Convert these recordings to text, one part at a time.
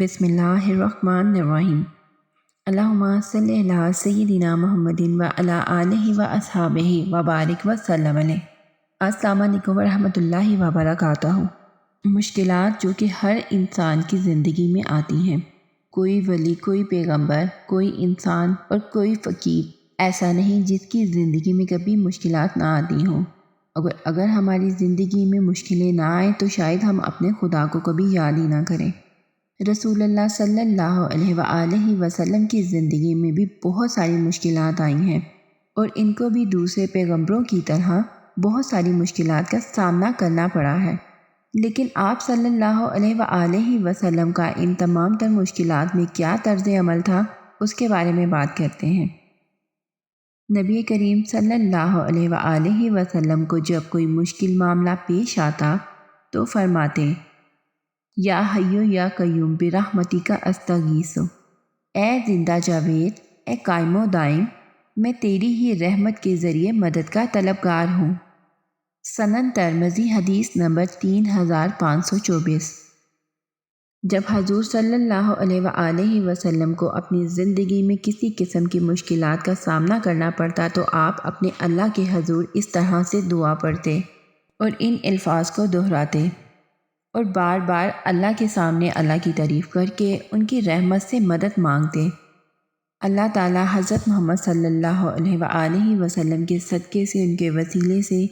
بسم اللہ الرحمن الرحیم۔ اللہم صلی علی سیدنا محمد وعلی آلہ واصحابہ وبارک وسلم علیہ۔ السلام علیکم ورحمۃ اللہ وبرکاتہ۔ مشکلات جو کہ ہر انسان کی زندگی میں آتی ہیں، کوئی ولی، کوئی پیغمبر، کوئی انسان اور کوئی فقیر ایسا نہیں جس کی زندگی میں کبھی مشکلات نہ آتی ہوں۔ اگر ہماری زندگی میں مشکلیں نہ آئیں تو شاید ہم اپنے خدا کو کبھی یاد ہی نہ کریں۔ رسول اللہ صلی اللہ علیہ وآلہ وسلم کی زندگی میں بھی بہت ساری مشکلات آئی ہیں، اور ان کو بھی دوسرے پیغمبروں کی طرح بہت ساری مشکلات کا سامنا کرنا پڑا ہے، لیکن آپ صلی اللہ علیہ وآلہ وسلم کا ان تمام تر مشکلات میں کیا طرز عمل تھا، اس کے بارے میں بات کرتے ہیں۔ نبی کریم صلی اللہ علیہ وآلہ وسلم کو جب کوئی مشکل معاملہ پیش آتا تو فرماتے، یا حیو یا قیوم برحمتک استغیث، اے زندہ جاوید، اے قائم و دائم، میں تیری ہی رحمت کے ذریعے مدد کا طلبگار ہوں۔ سنن ترمذی حدیث نمبر 3524۔ جب حضور صلی اللہ علیہ وآلہ وسلم کو اپنی زندگی میں کسی قسم کی مشکلات کا سامنا کرنا پڑتا تو آپ اپنے اللہ کے حضور اس طرح سے دعا پڑھتے اور ان الفاظ کو دہراتے، اور بار بار اللہ کے سامنے اللہ کی تعریف کر کے ان کی رحمت سے مدد مانگتے۔ اللہ تعالی حضرت محمد صلی اللہ علیہ وآلہ وسلم کے صدقے سے، ان کے وسیلے سے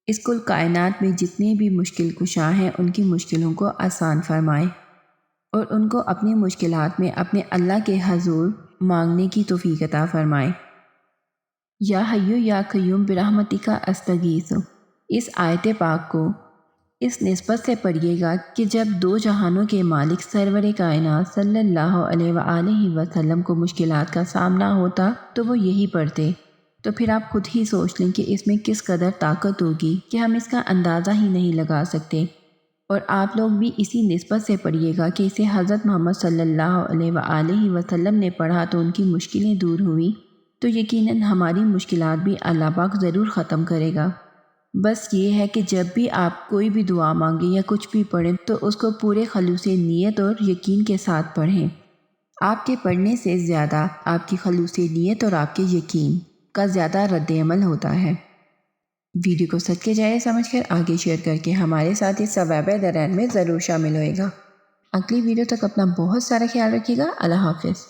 اس کل کائنات میں جتنے بھی مشکل کشاں ہیں ان کی مشکلوں کو آسان فرمائے، اور ان کو اپنی مشکلات میں اپنے اللہ کے حضور مانگنے کی توفیق عطا فرمائے۔ یا حیو یا قیوم برحمتک استغیث، اس آیت پاک کو اس نسبت سے پڑھیے گا کہ جب دو جہانوں کے مالک سرور کائنات صلی اللہ علیہ وآلہ وسلم کو مشکلات کا سامنا ہوتا تو وہ یہی پڑھتے، تو پھر آپ خود ہی سوچ لیں کہ اس میں کس قدر طاقت ہوگی کہ ہم اس کا اندازہ ہی نہیں لگا سکتے۔ اور آپ لوگ بھی اسی نسبت سے پڑھیے گا کہ اسے حضرت محمد صلی اللہ علیہ وآلہ وسلم نے پڑھا تو ان کی مشکلیں دور ہوئیں، تو یقیناً ہماری مشکلات بھی اللہ پاک ضرور ختم کرے گا۔ بس یہ ہے کہ جب بھی آپ کوئی بھی دعا مانگیں یا کچھ بھی پڑھیں تو اس کو پورے خلوص نیت اور یقین کے ساتھ پڑھیں۔ آپ کے پڑھنے سے زیادہ آپ کی خلوص نیت اور آپ کے یقین کا زیادہ رد عمل ہوتا ہے۔ ویڈیو کو صدقے جاریہ سمجھ کر آگے شیئر کر کے ہمارے ساتھ اس ثواب درین میں ضرور شامل ہوئے گا۔ اگلی ویڈیو تک اپنا بہت سارا خیال رکھیے گا۔ اللہ حافظ۔